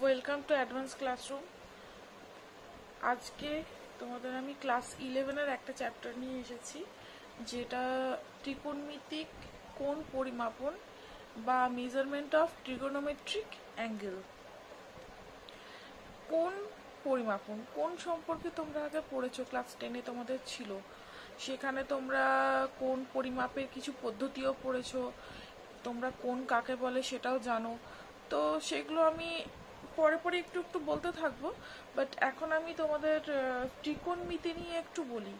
Welcome to advance classroom. আজকে তোমাদের আমি ক্লাস 11-এর একটা চ্যাপ্টার নিয়ে এসেছি, যেটা ত্রিকোণমিতিক কোণ পরিমাপন বা মেজারমেন্ট অফ ট্রিগোনোমেট্রিক অ্যাঙ্গেল। কোণ পরিমাপন, কোণ সম্পর্কে তোমরা আগে পড়েছো, ক্লাস 10-এ তোমাদের ছিল। সেখানে তোমরা কোণ পরিমাপের কিছু পদ্ধতিও পড়েছো, তোমরা কোণ কাকে বলে সেটাও জানো। তো সেগুলো আমি পরে পরে একটু একটু বলতে থাকবো, বাট এখন আমি তোমাদের ত্রিকোণমিতি নিয়ে একটু বলি।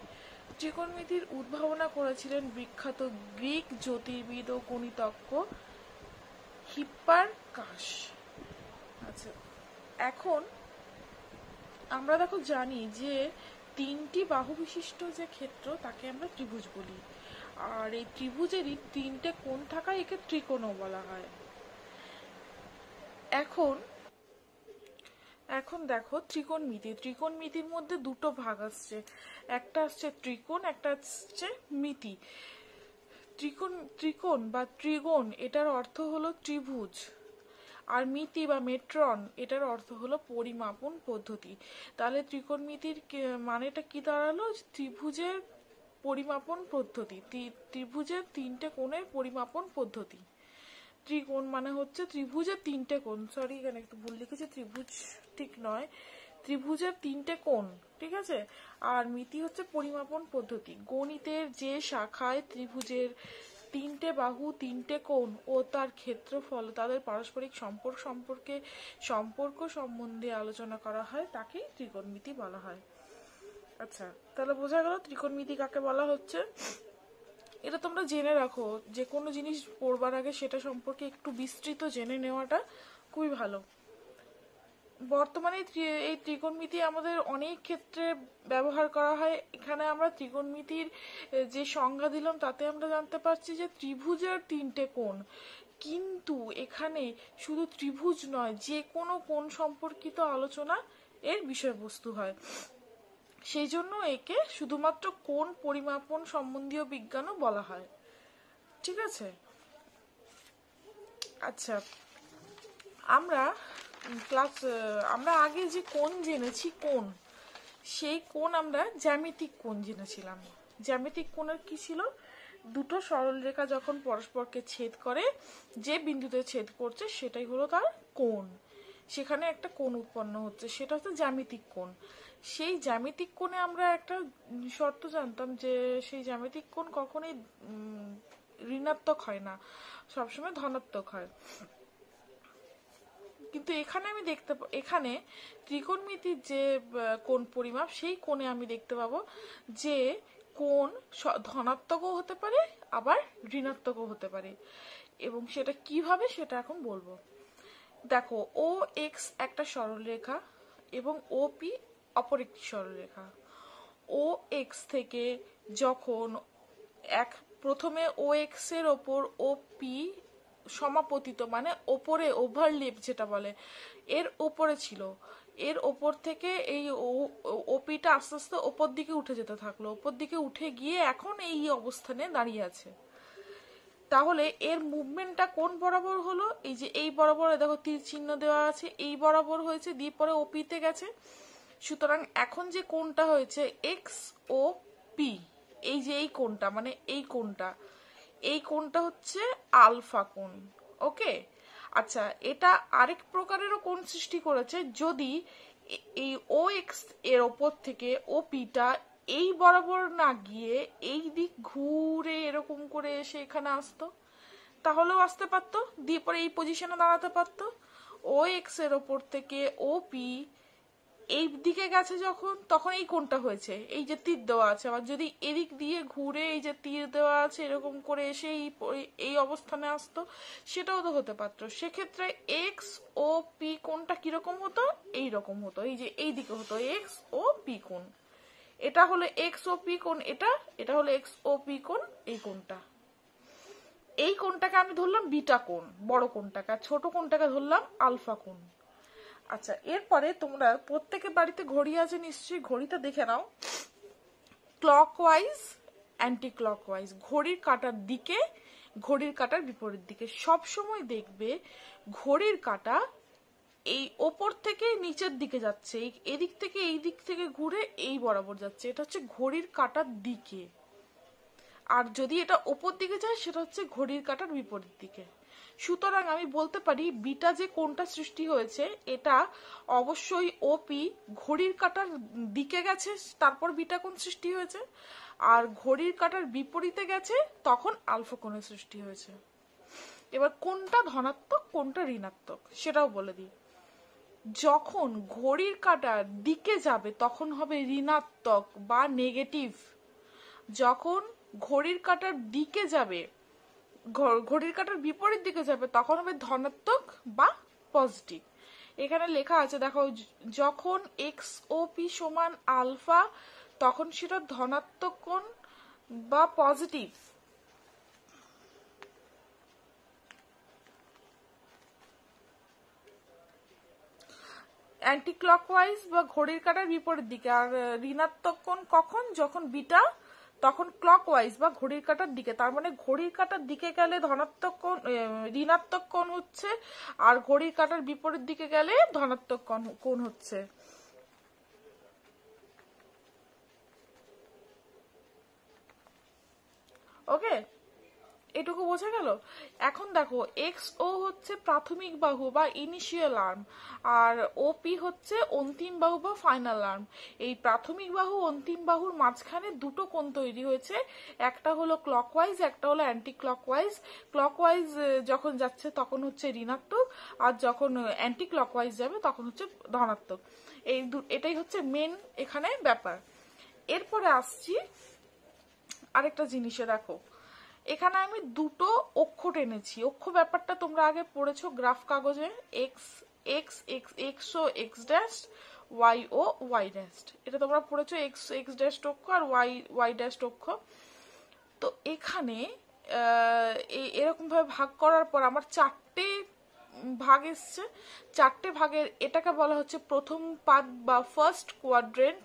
ত্রিকোণমিতির উদ্ভাবনা করেছিলেন বিখ্যাত গ্রিক জ্যোতির্বিদ ও গণিতজ্ঞ হিপ্পারকাস। আচ্ছা, এখন আমরা দেখো জানি যে তিনটি বাহু বিশিষ্ট যে ক্ষেত্র তাকে আমরা ত্রিভুজ বলি, আর এই ত্রিভুজেরই তিনটে কোণ থাকায় একে ত্রিকোণও বলা হয়। এখন দেখো ত্রিকোণমিতির মধ্যে দুটো ভাগ আসছে, একটা আসছে ত্রিকোণ, একটা আসছে মিতি। ত্রিকোণ বা ত্রিগোণ এটার অর্থ হলো ত্রিভুজ, আর মিতি বা মেট্রন এটার অর্থ হলো পরিমাপন পদ্ধতি। তাহলে ত্রিকোণমিতির মানেটা কি দাঁড়ালো? ত্রিভুজের পরিমাপন পদ্ধতি, ত্রিভুজের তিনটে কোণের পরিমাপন পদ্ধতি। ত্রিকোণ মানে হচ্ছে ত্রিভুজের তিনটে কোণ, সরি এখানে একটু ভুল লিখেছি, ত্রিভুজ ঠিক নয়, ত্রিভুজের তিনটে কোণ, ঠিক আছে। আর মিতি হচ্ছে পরিমাপন পদ্ধতি। গণিতের যে শাখায় ত্রিভুজের তিনটে বাহু, তিনটে কোণ ও তার ক্ষেত্রফল, তাদের পারস্পরিক সম্পর্ক সম্বন্ধে আলোচনা করা হয় তাকেই ত্রিকোণমিতি বলা হয়। আচ্ছা, তাহলে বোঝা গেল ত্রিকোণমিতি কাকে বলা হচ্ছে। এটা তোমরা জেনে রাখো, যে কোনো জিনিস পড়বার আগে সেটা সম্পর্কে একটু বিস্তৃত জেনে নেওয়াটা খুবই ভালো। বর্তমানে এই ত্রিকোণমিতি আমাদের অনেক ক্ষেত্রে ব্যবহার করা হয়। এখানে আমরা ত্রিকোণমিতির যে সংজ্ঞা দিলাম তাতে আমরা জানতে পারছি যে ত্রিভুজের তিনটে কোণ, কিন্তু এখানে শুধু ত্রিভুজ নয়, যে কোনো কোণ সম্পর্কিত আলোচনা এর বিষয়বস্তু হয়। সেই জন্য একে শুধুমাত্র কোণ পরিমাপন সম্বন্ধীয় বিজ্ঞানও বলা হয়, ঠিক আছে। আচ্ছা, আমরা আগে যে কোণ জেনেছি, সেই কোণ আমরা জ্যামিতিক কোণ জেনেছিলাম। জ্যামিতিক কোণের কি ছিল? দুটো সরলরেখা যখন পরস্পরকে ছেদ করে, যে বিন্দুতে ছেদ করছে সেটাই হলো তার কোণ, সেখানে একটা কোণ উৎপন্ন হচ্ছে, সেটা হচ্ছে জ্যামিতিক কোণ। সেই জ্যামিতিক কোণে আমরা একটা শর্ত জানতাম, যে সেই জ্যামিতিক কোণ কখনোই ঋণাত্মক হয় না, সবসময় ধনাত্মক হয়। কিন্তু এখানে ত্রিকোণমিতির যে কোণ পরিমাপ, সেই কোণে আমি দেখতে পাবো যে কোণ ধনাত্মকও হতে পারে আবার ঋণাত্মকও হতে পারে, এবং সেটা কিভাবে সেটা এখন বলবো। দেখো, ও এক্স একটা সরলরেখা এবং ও পি অপর একটি সরলরেখা। ও এক্স থেকে যখন প্রথমে ও এক্স এর ওপর ও পি সমাপতিত, মানে ওপরে ওভারলেপ যেটা বলে, এর ওপরে ছিল, এর ওপর থেকে এই ওপিটা আস্তে আস্তে ওপর দিকে উঠে যেতে থাকলো, ওপর দিকে উঠে গিয়ে এখন এই অবস্থানে দাঁড়িয়ে আছে। তাহলে এর মুভমেন্টটা কোন বরাবর হলো? এই যে এই বরাবর, দেখো তীর চিহ্ন দেওয়া আছে, এই বরাবর হয়েছে, দিয়ে পরে ওপিতে গেছে। সুতরাং এখন যে কোণটা হয়েছে এক্স ও পি, এই যে এই কোণটা, মানে এই কোণটা হচ্ছে আলফা কোণ, ওকে। আচ্ছা, এটা আরেক প্রকারেরও কোণ সৃষ্টি করেছে, যদি এই ও এক্স এর ওপর থেকে ও পিটা এই বরাবর না গিয়ে এই দিক ঘুরে এরকম করে এসে এখানে আসতো, তাহলেও আসতে পারতো, দিয়ে পরে এই পজিশনে দাঁড়াতে পারতো। ও এক্স এর ওপর থেকে ও পি এই দিকে গেছে যখন, তখন এই কোণটা হয়েছে, এই যে তীর দেওয়া আছে। আবার যদি এদিক দিয়ে ঘুরে এই যে তীর দেওয়া আছে এরকম করে এসে এই অবস্থানে আসতো, সেটাও তো হতে পারতো। সেক্ষেত্রে এক্স ও পি কোণটা কিরকম হতো? এইরকম হতো, এই যে এই দিকে হতো এক্স ও পি কোণ। এটা হলো এক্স ও পি কোণ, এটা হলো এক্স ও পি কোণ, এই কোণটা। এই কোণটাকে আমি ধরলাম বিটা কোণ, বড় কোণটাকে, আর ছোট কোণটাকে ধরলাম আলফা কোণ। আচ্ছা, এরপরে তোমরা প্রত্যেকের বাড়িতে ঘড়ি আছে নিশ্চয়ই, ঘড়িটা দেখে নাও। ক্লকওয়াইজ, অ্যান্টি ক্লকওয়াইজ, ঘড়ির কাঁটার দিকে, ঘড়ির কাঁটার বিপরীত দিকে। সব সময় দেখবে ঘড়ির কাঁটা এই ওপর থেকে নিচের দিকে যাচ্ছে, এদিক থেকে এই দিক থেকে ঘুরে এই বরাবর যাচ্ছে, এটা হচ্ছে ঘড়ির কাঁটার দিকে। আর যদি এটা ওপর দিকে যায় সেটা হচ্ছে ঘড়ির কাঁটার বিপরীত দিকে। সুতরাং আমি বলতে পারি বিটা যে কোণটা সৃষ্টি হয়েছে এটা অবশ্যই ওপি ঘড়ির কাঁটার দিকে গেছে, তারপর বিটা কোণ সৃষ্টি হয়েছে, আর ঘড়ির কাঁটার বিপরীতে গেছে তখন আলফা কোণের সৃষ্টি হয়েছে। এবার কোনটা ধনাত্মক কোনটা ঋণাত্মক সেটাও বলে দিই। যখন ঘড়ির কাঁটার দিকে যাবে তখন হবে ঋণাত্মক বা নেগেটিভ, যখন ঘড়ির কাঁটার দিকে যাবে, ঘড়ির কাঁটার বিপরীত দিকে যাবে তখন হবে ধনাত্মক বা পজিটিভ। এখানে লেখা আছে দেখো, যখন এক্স ও পি সমান আলফা তখন সেটা ধনাত্মক কোণ বা পজিটিভ। অ্যান্টি ক্লকওয়াইজ বা ঘড়ির কাঁটার বিপরীত দিকে। আর ঋণাত্মক কোণ কখন? যখন বিটা তখন ক্লকওয়াইজ বা ঘড়ির কাঁটার দিকে। তার মানে ঘড়ির কাঁটার দিকে গেলে ধনাত্মক কোণ, ঋণাত্মক কোণ হচ্ছে, আর ঘড়ির কাঁটার বিপরীত দিকে গেলে ধনাত্মক কোণ হচ্ছে। ওকে, এটুকু বোঝা গেল। এখন দেখো এক্স ও হচ্ছে প্রাথমিক বাহু বা ইনিশিয়াল আর্ম, আর ওপি হচ্ছে অন্তিম বাহু বা ফাইনাল আর্ম। এই প্রাথমিক বাহু অন্তিম বাহুর মাঝখানে দুটো কোণ তৈরি হয়েছে, একটা হলো ক্লকওয়াইজ একটা হলো অ্যান্টি ক্লকওয়াইজ। ক্লকওয়াইজ যখন যাচ্ছে তখন হচ্ছে ঋণাত্মক, আর যখন অ্যান্টি ক্লকওয়াইজ যাবে তখন হচ্ছে ধনাত্মক। এটাই হচ্ছে মেন এখানে ব্যাপার। এরপরে আসছি আরেকটা জিনিসে, দেখো এখানে আমি দুটো অক্ষ টেনেছি। অক্ষ ব্যাপারটা তোমরা আগে পড়েছো গ্রাফ কাগজে, এক্স এক্স এক্স এক্স ও এক্স ড্যাশ, ওয়াই ও ওয়াই ড্যাশ, এটা তোমরা পড়েছো, এক্স এক্স ড্যাশ অক্ষ আর ওয়াই ওয়াই ড্যাশ অক্ষ। তো এখানে এরকম ভাবে ভাগ করার পর আমার চারটে ভাগ এসছে। চারটে ভাগের এটাকে বলা হচ্ছে প্রথম পাদ বা ফার্স্ট কোয়াড্রেন্ট,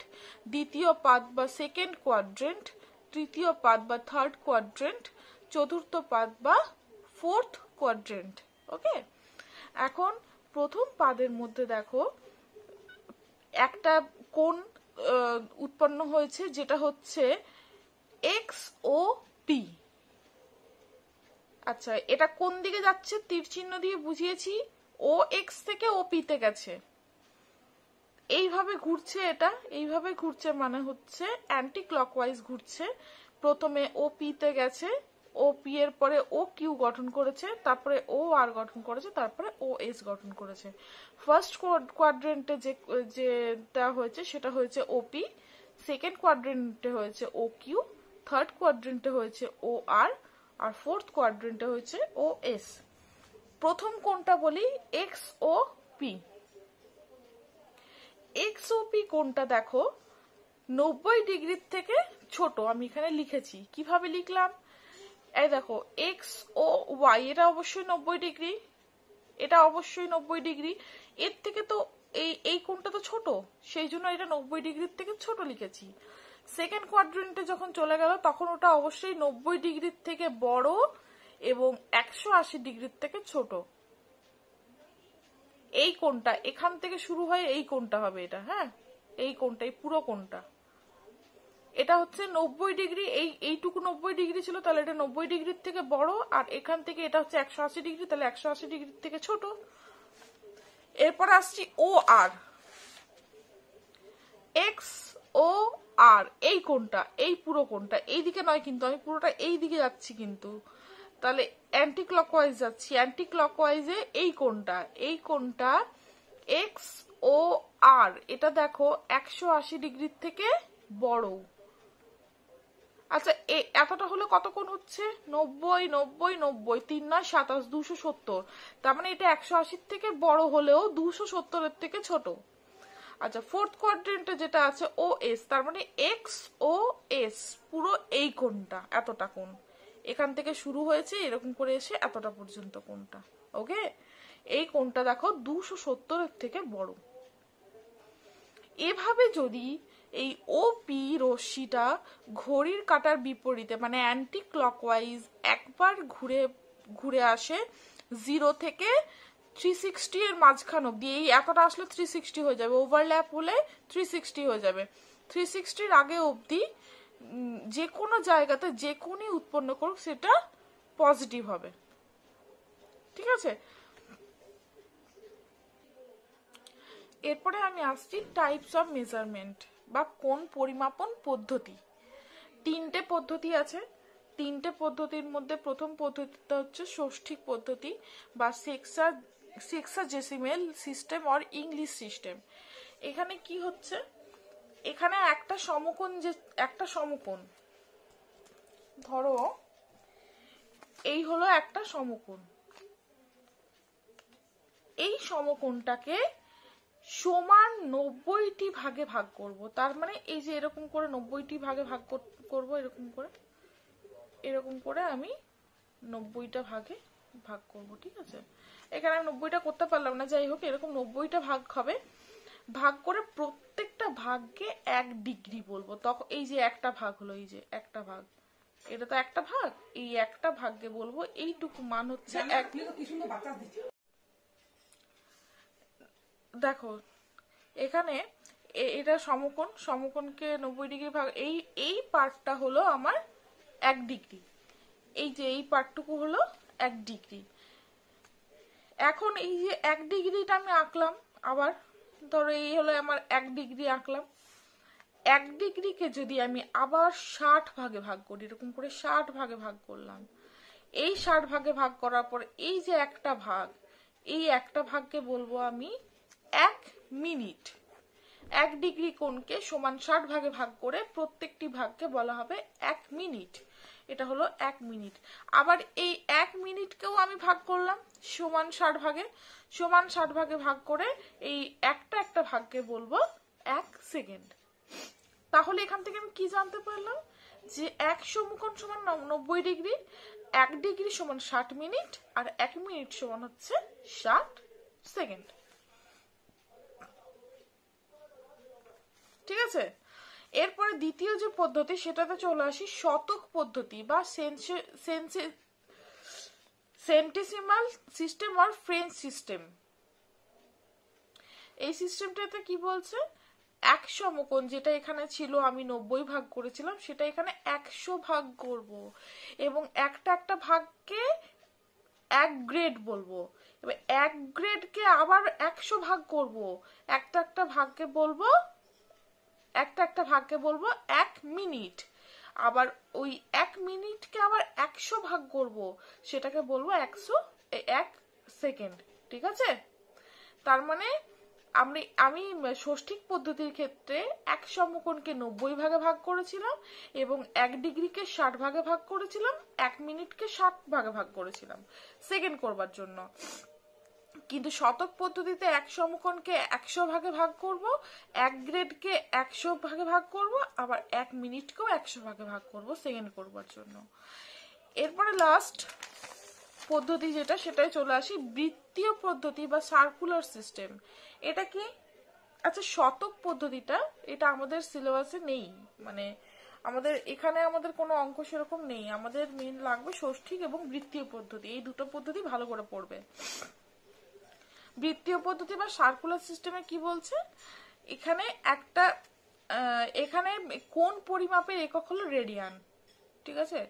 দ্বিতীয় পাদ বা সেকেন্ড কোয়াড্রেন্ট, তৃতীয় পাদ বা থার্ড কোয়াড্রেন্ট, চতুর্থ পাদ বা ফোর্থ কোয়াড্রেন্ট। ওকে, এখন প্রথম পাদের মধ্যে দেখো একটা কোণ উৎপন্ন হয়েছে যেটা হচ্ছে এক্স ও পি। আচ্ছা, এটা কোন দিকে যাচ্ছে তীর চিহ্ন দিয়ে বুঝিয়েছি, ও এক্স থেকে ও পি তে গেছে, এইভাবে ঘুরছে, এটা এইভাবে ঘুরছে মানে হচ্ছে অ্যান্টি ক্লকওয়াইজ ঘুরছে। প্রথমে ও পি তে গেছে, ও পি এর পরে ও কিউ গঠন করেছে, তারপরে ও আর গঠন করেছে, তারপরে ও এস গঠন করেছে। ফার্স্ট কোয়াড্রেন্টে যেটা হয়েছে সেটা হয়েছে ওপি, সেকেন্ড কোয়াড্রেন্টে হয়েছে ও কিউ, থার্ড কোয়াড্রেন্টে হয়েছে ও আর, আর ফোর্থ কোয়াড্রেন্টে হয়েছে ও এস। প্রথম কোনটা বলি এক্স ও পি। এক্স ও পি কোনটা দেখো 90 ডিগ্রির থেকে ছোট। আমি এখানে লিখেছি, কিভাবে লিখলাম, এই দেখো এক্স ও ওয়াই, এটা অবশ্যই 90 ডিগ্রি, এটা অবশ্যই 90 ডিগ্রি, এর থেকে তো এই কোণটা তো ছোট, সেই জন্য এটা 90 ডিগ্রির থেকে ছোট লিখেছি। সেকেন্ড কোয়াড্রেন্টে যখন চলে গেল তখন ওটা অবশ্যই 90 ডিগ্রির থেকে বড় এবং 180 ডিগ্রির থেকে ছোট। এই কোণটা এখান থেকে শুরু হয়, এই কোণটা হবে এটা, হ্যাঁ এই কোণটা, এই পুরো কোণটা, এটা হচ্ছে 90 ডিগ্রি, এইটুকু 90 ডিগ্রি ছিল, তাহলে এটা 90 ডিগ্রির থেকে বড়, আর এখান থেকে এটা হচ্ছে 180 ডিগ্রি, তাহলে 180 ডিগ্রির থেকে ছোট। এরপর আসছি ও আর, এক্স ও আর, এই কোণটা, এই পুরো কোণটা, এই দিকে নয় কিন্তু, আমি পুরোটা এই দিকে যাচ্ছি কিন্তু, তাহলে অ্যান্টি ক্লকওয়াইজ যাচ্ছি, অ্যান্টি ক্লকওয়াইজে এই কোণটা এক্স ও আর, এটা দেখো 180 ডিগ্রির থেকে বড়। আচ্ছা, এতটা হলে কত কোণ হচ্ছে? 90 90 90, 3 9 27, 270। তার মানে এটা 180 থেকে বড় হলেও 270 এর থেকে ছোট। আচ্ছা, ফোর্থ কোয়াড্রেন্টে যেটা আছে ও এস, তার মানে এক্স ও এস, পুরো এই কোণটা, এতটা কোণ এখান থেকে শুরু হয়েছে এরকম করে এসে এতটা পর্যন্ত কোণটা। ওকে, এই কোণটা দেখো 270 এর থেকে বড়। এভাবে যদি এই ওপি রশ্মিটা ঘড়ির কাঁটার বিপরীতে মানে অ্যান্টি ক্লকওয়াইজ একবার ঘুরে ঘুরে আসে 0 থেকে 360 এর মাঝখান অব্দি, এই এতটা আসলে 360 হয়ে যাবে, ওভারল্যাপ হলে 360 হয়ে যাবে। 360 আগে অব্দি যে কোনো জায়গাতে যে কোনই উৎপন্ন করুক সেটা পজিটিভ হবে, ঠিক আছে। এরপরে আমি আসছি টাইপস অফ মেজারমেন্ট বা কোণ পরিমাপন পদ্ধতি। তিনটে পদ্ধতি আছে। তিনটে পদ্ধতির মধ্যে প্রথম পদ্ধতিটা হচ্ছে ষষ্ঠিক পদ্ধতি বা সেক্সাডেসিমেল সিস্টেম অর ইংলিশ সিস্টেম। এখানে কি হচ্ছে, এখানে একটা সমকোণ, যে একটা সমকোণ ধরো এই হলো একটা সমকোণ, এই সমকোণটাকে সমান 90টি ভাগে ভাগ করব। তার মানে এই যে এরকম করে 90টি ভাগে ভাগ করব, এরকম করে আমি 90টা ভাগে ভাগ করব, ঠিক আছে। এখানে আমি 90টা করতে পারলাম না, যাই হোক এরকম 90টা ভাগ হবে। ভাগ করে প্রত্যেকটা ভাগকে 1 ডিগ্রি বলবো। তখন এই যে একটা ভাগ হলো, এই যে একটা ভাগ, এটা তো একটা ভাগ, এই একটা ভাগকে বলবো এইটুকু মান হচ্ছে 1। দেখো এখানে এটা সমকোণ, সমকোণকে 90 ডিগ্রি ভাগ, এই পার্টটা হলো আমার 1 ডিগ্রি, এই যে এই পার্টটুকু হলো 1 ডিগ্রি। এখন এই যে 1 ডিগ্রিটা আমি আঁকলাম, আবার ধরো এই হলো আমার 1 ডিগ্রি আঁকলাম। 1 ডিগ্রিকে যদি আমি আবার 60 ভাগে ভাগ করি, এরকম করে 60 ভাগে ভাগ করলাম, এই 60 ভাগে ভাগ করার পর এই যে একটা ভাগ, এই একটা ভাগকে বলবো আমি 1 মিনিট। 1 ডিগ্রি কোণকে সমান 60 ভাগে ভাগ করে প্রত্যেকটি ভাগকে বলা হবে 1 মিনিট। এটা হলো 1 মিনিট। আবার এই 1 মিনিটকেও আমি ভাগ করলাম সমান 60 ভাগে, সমান 60 ভাগে ভাগ করে এই একটা ভাগকে বলবো 1 সেকেন্ড। তাহলে এখান থেকে আমি কি জানতে পারলাম, যে 1 সমকোণ সমান 90 ডিগ্রি, 1 ডিগ্রি সমান 60 মিনিট, আর 1 মিনিট সমান হচ্ছে 60 সেকেন্ড, ঠিক আছে। এরপরে দ্বিতীয় যে পদ্ধতি সেটাতে চলে আসি শতক পদ্ধতি বা সেন্টিসিমাল সিস্টেম আর ফ্রেঞ্চ সিস্টেম। এই সিস্টেমটাতে কি বলছে, 1 সমকোণ যেটা এখানে ছিল আমি 90 ভাগ করেছিলাম, সেটা এখানে 100 ভাগ করব এবং একটা ভাগকে 1 গ্রেড বলবো। এবার 1 গ্রেডকে আবার 100 ভাগ করব, একটা ভাগকে বলবো 1 মিনিট। আবার ওই 1 মিনিটকে আবার 100 ভাগ করব, সেটাকে বলবো 1 সেকেন্ড, ঠিক আছে। তার মানে আমি ষষ্ঠিক পদ্ধতির ক্ষেত্রে 1 সমকোণকে 90 ভাগে ভাগ করেছিলাম এবং 1 ডিগ্রিকে 60 ভাগে ভাগ করেছিলাম, 1 মিনিটকে 60 ভাগে ভাগ করেছিলাম সেকেন্ড করবার জন্য। কিন্তু শতক পদ্ধতিতে 1 সমকোণকে 100 ভাগে ভাগ করব, 1 গ্রেডকে 100 ভাগে ভাগ করব, আবার 1 মিনিটকেও 100 ভাগে ভাগ করব সেকেন্ড করবার জন্য। এরপরে লাস্ট পদ্ধতি যেটা, সেটাই চলে আসি বৃত্তীয় পদ্ধতি বা সার্কুলার সিস্টেম। এটা কি, আচ্ছা শতক পদ্ধতিটা এটা আমাদের সিলেবাসে নেই, মানে আমাদের এখানে আমাদের কোনো অঙ্ক সেরকম নেই, আমাদের মেন লাগবে ষষ্ঠিক এবং বৃত্তীয় পদ্ধতি, এই দুটো পদ্ধতি ভালো করে পড়বে। বৃত্তীয় পদ্ধতি বা সার্কুলার সিস্টেমে কি বলছে, এখানে কোণ পরিমাপের একক হলো রেডিয়ান, ঠিক আছে।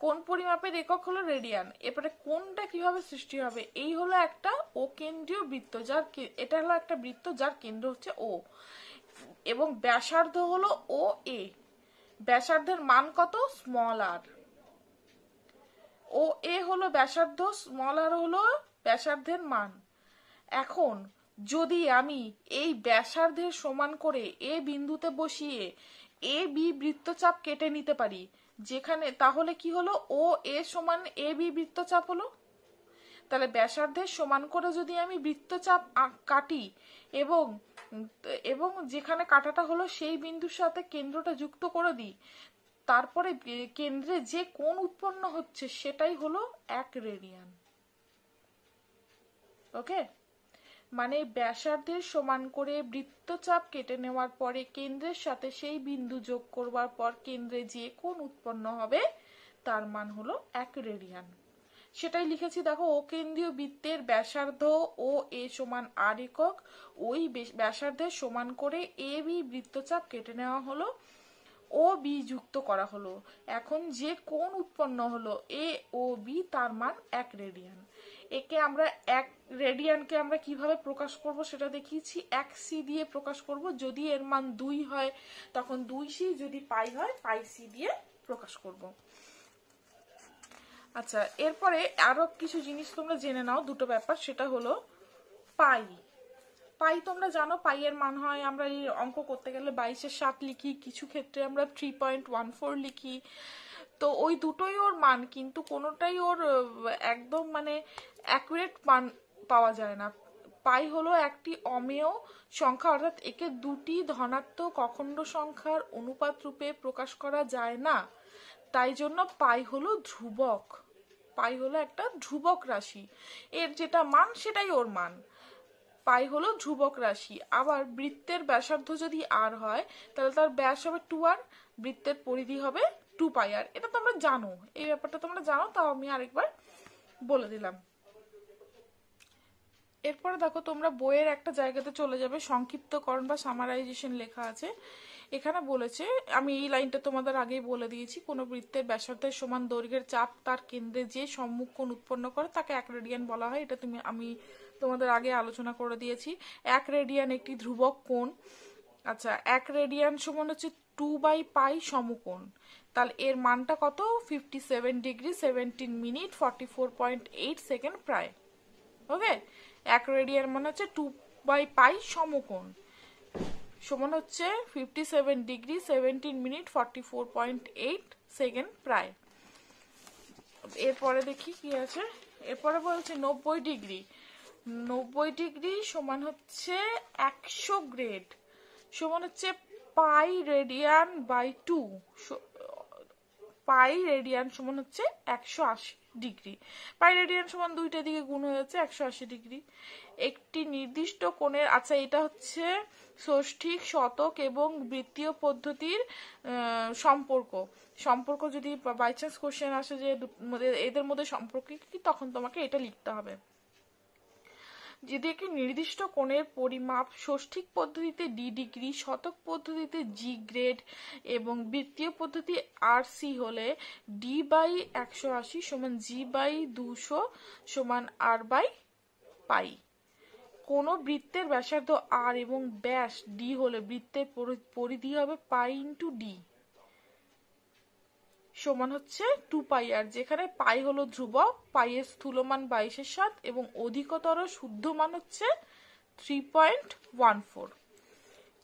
কোণ পরিমাপের একক হলো রেডিয়ান। এরপরে কোণটা কিভাবে সৃষ্টি হবে, এই হলো একটা ও কেন্দ্রীয় বৃত্ত, এটা হলো একটা বৃত্ত যার কেন্দ্র হচ্ছে ও এবং ব্যাসার্ধ হলো ও এ। ব্যাসার্ধের মান কত, স্মল আর। ও এ হলো ব্যাসার্ধ, স্মল আর হলো ব্যাসার্ধের মান। এখন যদি আমি এই ব্যাসার্ধের সমান করে এ বিন্দুতে বসিয়ে এ বি বৃত্তচাপ কেটে নিতে পারি, যেখানে তাহলে কি হলো, ও এ সমান এ বি বৃত্তচাপ হলো। তাহলে ব্যাসার্ধের সমান করে যদি আমি বৃত্তচাপ কাটি এবং যেখানে কাটাটা হলো সেই বিন্দুর সাথে কেন্দ্রটা যুক্ত করে দিই, তারপরে কেন্দ্রে যে কোণ উৎপন্ন হচ্ছে সেটাই হলো 1 রেডিয়ান। ওকে, মানে ব্যাসার্ধের সমান করে বৃত্তচাপ কেটে নেওয়ার পরে কেন্দ্রের সাথে সেই বিন্দু যোগ করবার পর কেন্দ্রে যে কোণ উৎপন্ন হবে তার মান হলো 1 রেডিয়ান। সেটাই লিখেছি। দেখো, ও কেন্দ্রীয় বৃত্তের ব্যাসার্ধ ও এ সমান আর একক, ওই ব্যাসার্ধের সমান করে এ বি বৃত্তচাপ কেটে নেওয়া হলো, ও বি যুক্ত করা হলো। এখন যে কোণ উৎপন্ন হলো এ ও বি, তার মান 1 রেডিয়ান। একে আমরা 1 রেডিয়ানকে আমরা কিভাবে প্রকাশ করব সেটা দেখিয়েছি। 1 সি দিয়ে প্রকাশ করব। যদি এর মান 2 হয় তখন 2 সি, যদি পাই হয় পাই সি দিয়ে প্রকাশ করব। আচ্ছা, এরপরে আরো কিছু জিনিস তোমরা জেনে নাও, দুটো ব্যাপার। সেটা হলো পাই। পাই তোমরা জানো, পাই এর মান হয়, আমরা এই অঙ্ক করতে গেলে 22/7 লিখি, কিছু ক্ষেত্রে আমরা 3.14 লিখি। তো ওই দুটোই ওর মান, কিন্তু কোনোটাই ওর একদম মানে অ্যাকুরেট মান পাওয়া যায় না। পাই হলো একটি অমেয় সংখ্যা, অর্থাৎ একে দুটি ধনাত্মক অখণ্ড সংখ্যার অনুপাত রূপে প্রকাশ করা যায় না। তাই জন্য পাই হলো ধ্রুবক। পাই হলো একটা ধ্রুবক রাশি, এর যেটা মান সেটাই ওর মান। পাই হলো ধ্রুবক রাশি। আবার বৃত্তের ব্যাসার্ধ যদি আর হয় তাহলে তার ব্যাস হবে 2r, বৃত্তের পরিধি হবে 2πr। এটা তোমরা জানো, এই ব্যাপারটা তোমরা জানো, তাও আমি আরেকবার বলে দিলাম। এরপরে দেখো, তোমরা বইয়ের একটা জায়গাতে চলে যাবে, সংক্ষিপ্তকরণ বা সামারাইজেশন লেখা আছে। এখানে বলেছে, আমি এই লাইনটা তোমাদের আগেই বলে দিয়েছি, কোন বৃত্তের ব্যাসার্ধের সমান দৈর্ঘ্যের চাপ তার কেন্দ্রে যে সম্মুখ কোণ উৎপন্ন করে তাকে 1 রেডিয়ান বলা হয়। এটা আমি তোমাদের আগে আলোচনা করে দিয়েছি। 1 রেডিয়ান একটি ধ্রুবক কোণ। আচ্ছা, 1 রেডিয়ান সমান হচ্ছে 2/পাই সমকোণ। তাহলে এর মানটা কত? 57 ডিগ্রি 17 মিনিট 44.8 সেকেন্ড প্রায়। ওকে, 1 রেডিয়ান মানে হচ্ছে 2/পাই সমকোণ, সমান হচ্ছে 57 ডিগ্রি 17 মিনিট 44.8 সেকেন্ড প্রায়। এরপরে দেখি কি আছে। এরপরে বলছে 90 ডিগ্রি। 90 ডিগ্রি সমান হচ্ছে 100 গ্রেড, সমান হচ্ছে pi radian by 2। Pi radian সমান হচ্ছে 180 ডিগ্রি। পাই রেডিয়ান সমান দুইটা দিকে গুণ হয়ে যাচ্ছে 180 ডিগ্রি। একটি নির্দিষ্ট কোণের, আচ্ছা এটা হচ্ছে ষষ্ঠিক, শতক এবং বৃত্তীয় পদ্ধতির সম্পর্ক যদি বাই চান্স কোশ্চেন আসে যে এদের মধ্যে সম্পর্ক কি, তখন তোমাকে এটা লিখতে হবে। যদি একটি নির্দিষ্ট কোণের পরিমাপ ষষ্ঠিক পদ্ধতিতে ডি ডিগ্রি, শতক পদ্ধতিতে জি গ্রেড এবং বৃত্তীয় পদ্ধতি আর সি হলে ডি বাই 180 সমান জি বাই 200 সমান আর বাই পাই। কোন বৃত্তের ব্যাসার্ধ আর এবং ব্যাস ডি হলে বৃত্তের পরিধি হবে পাই ইন্টু ডি সমান হচ্ছে 2πr, যেখানে পাই হলো ধ্রুবক, পাই এর স্থূল মান 22/7 এবং অধিকতর শুদ্ধ মান হচ্ছে 3.14।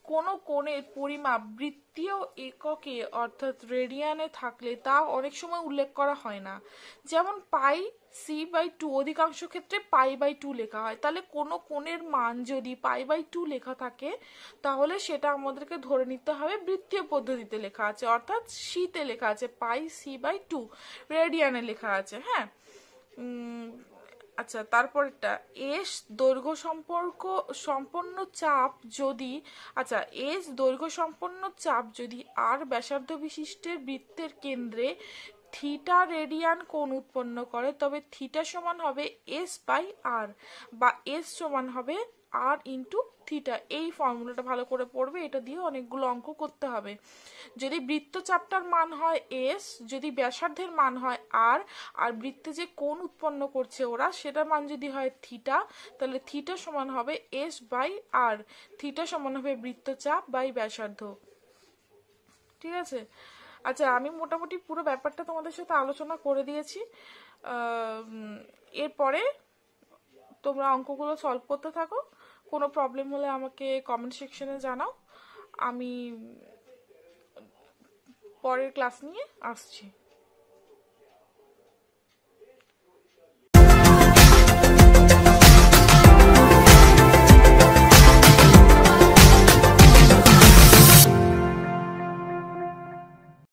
কোন কোণের পরিমাপ বৃত্তীয় এককে অর্থাৎ রেডিয়ানে থাকলে তা অনেক সময় উল্লেখ করা হয় না। যেমন পাই c/2, অধিকাংশ ক্ষেত্রে পাই/2 লেখা হয়। তাহলে কোন কোণের মান যদি পাই/2 লেখা থাকে তাহলে সেটা আমাদেরকে ধরে নিতে হবে বৃত্তীয় পদ্ধতিতে লেখা আছে, অর্থাৎ সিতে লেখা আছে, পাই c/2 রেডিয়ানে লেখা আছে। হ্যাঁ, আচ্ছা, তারপরটা এস দৈর্ঘ্য সম্পন্ন চাপ যদি, আচ্ছা এস দৈর্ঘ্য সম্পন্ন চাপ যদি আর ব্যাসার্ধ বিশিষ্টের বৃত্তের কেন্দ্রে থিটা রেডিয়ান কোণ উৎপন্ন করে, তবে থিটা সমান হবে এস বাই আর, বা এস সমান হবে আর ইন্টু থিটা। এই ফর্মুলাটা ভালো করে পড়বে, এটা দিয়ে অনেকগুলো অঙ্ক করতে হবে। যদি বৃত্তচাপটার মান হয় এস, যদি ব্যাসার্ধের মান হয় আর, আর বৃত্তে যে কোণ উৎপন্ন করছে ওরা সেটার মান যদি হয় থিটা, তাহলে থিটা সমান হবে এস বাই আর, থিটা সমান হবে বৃত্তচাপ বাই ব্যাসার্ধ। ঠিক আছে? আচ্ছা, আমি মোটামুটি পুরো ব্যাপারটা তোমাদের সাথে আলোচনা করে দিয়েছি। এরপরে তোমরা অঙ্কগুলো সলভ করতে থাকো। কোনো প্রবলেম হলে আমাকে কমেন্ট সেকশনে জানাও, আমি পরের ক্লাস নিয়ে আসছি।